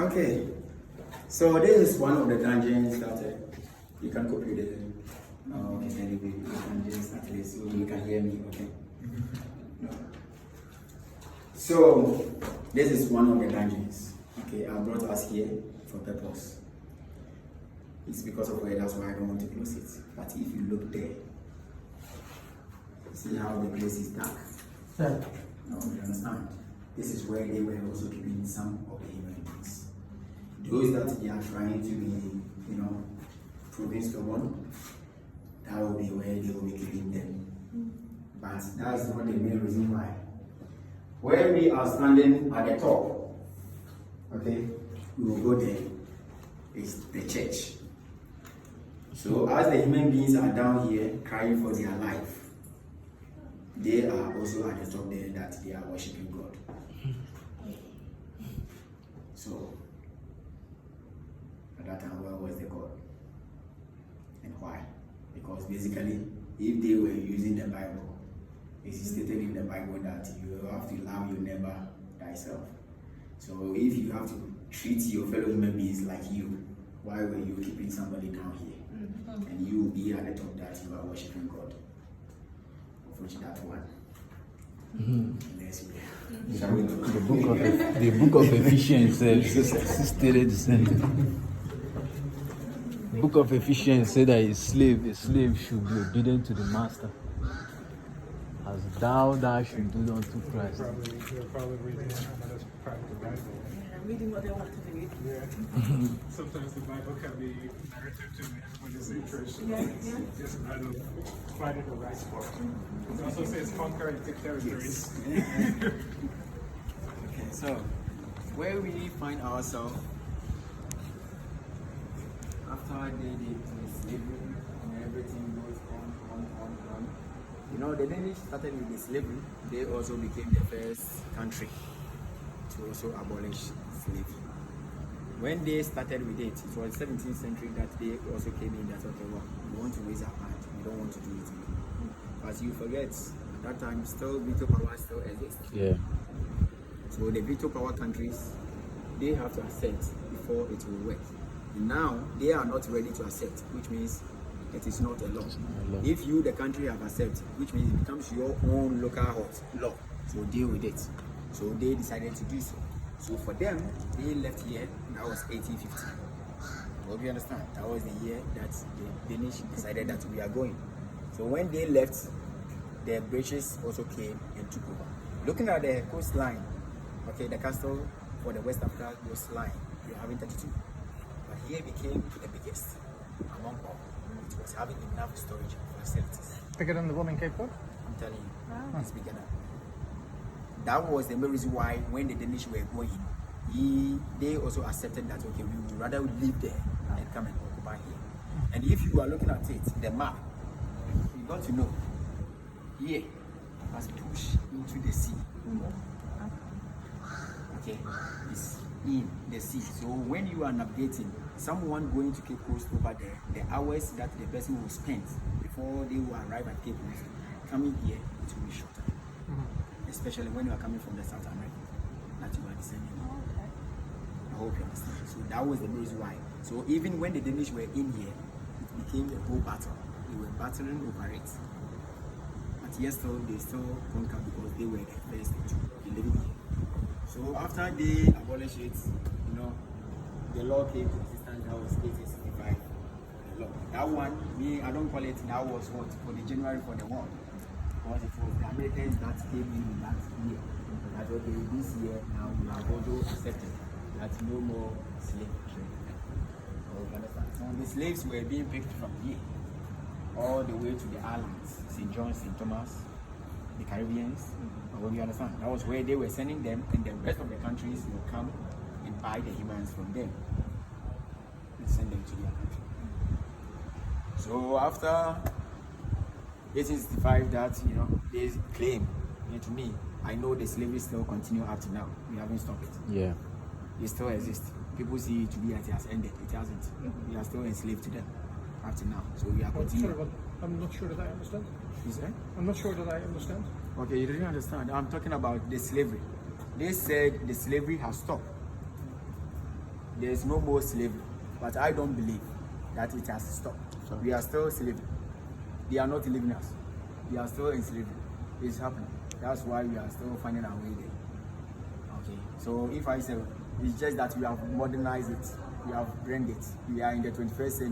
Okay, so this is one of the dungeons that you can copy the. Oh, okay, very good. You can just at least so you can hear me. Okay. No. So this is one of the dungeons. Okay, I brought us here for purpose. It's because of where that's why I don't want to close it. But if you look there, see how the place is dark. Yeah. No, you understand? This is where they were also keeping some of the human beings. Those that they are trying to be, proving stubborn, that will be where they will be keeping them. But that's not the main reason why. Where we are standing at the top, okay, we will go there, is the church. So as the human beings are down here crying for their life, they are also at the top there that they are worshiping God. So, at that time, where was the God? And why? Because basically, if they were using the Bible, it is stated in the Bible that you have to love your neighbor thyself. So if you have to treat your fellow human beings like you, why were you keeping somebody down here? And you be at the top that you are worshiping God? Of which that one. Let's be. Shall we look? The book of Ephesians stated the same thing. The book of Ephesians said that a slave should be obedient to the master, as thou should do unto Christ. They're probably reading another part of the Bible. Reading what they want to read. Yeah. Sometimes the Bible can be narrative to everybody's interest. Just kind of finding the right spot. It also says conquer and take territories. Okay, so where we find ourselves after the slavery and everything goes on. The Danish started with the slavery. They also became the first country to also abolish slavery. When they started with it, it was 17th century that they also came in that, okay, well, we want to raise our hand, we don't want to do it again. But you forget, at that time, still veto power still exists. Yeah. So the veto power countries, they have to accept before it will work. And now, they are not ready to accept, which means it is not a law. If you, the country, have accepted, which means it becomes your own local law, so deal with it. So they decided to do so. So for them, they left here, that was 1850. Hope you understand? That was the year that the Danish decided that we are going. So when they left, the British also came and took over. Looking at the coastline, okay, the castle for the West Africa coastline, we are having 32. But here became the biggest among all. It was having enough storage facilities. Bigger than the one in Cape Town? I'm telling you, it's bigger than. That was the main reason why when the Danish were going, they also accepted that, okay, we would rather live there and come and occupy here. And if you are looking at it, the map, you got to know, here was pushed into the sea. Okay, it's in the sea. So when you are navigating, someone going to Cape Coast over there, the hours that the person will spend before they will arrive at Cape Coast, coming here, it will be shorter. Especially when you are coming from the South America that you are descending. I hope you understand. So that was the reason why. So even when the Danish were in here, it became a whole battle. They were battling over it. But yes, still, they still conquered because they were the first to be living here. So after they abolished it, the law came to existence. That was 1865 for the law. That one, I don't call it, that was what? For the January for the war. Because it was the Americans that came in that year. That okay, this year now we have also accepted that no more slave trade. So the slaves were being picked from here all the way to the islands, St. John, St. Thomas, the Caribbeans. You understand? That was where they were sending them, and the rest of the countries will come and buy the humans from them and send them to their country. So after 1865, that they claim, and to me, I know the slavery still continue up to now. We haven't stopped it. Yeah. It still exists. People see it to be as it has ended. It hasn't. We are still enslaved to them up to now. So we are continuing. I'm not sure that I understand. You say? I'm not sure that I understand. Okay, you didn't understand. I'm talking about the slavery. They said the slavery has stopped. there is no more slavery. But I don't believe that it has stopped. We are still slavery. They are not leaving us. We are still in slavery. It's happening. That's why we are still finding our way there. Okay. So if I say, it's just that we have modernized it. We have branded it. We are in the 21st century.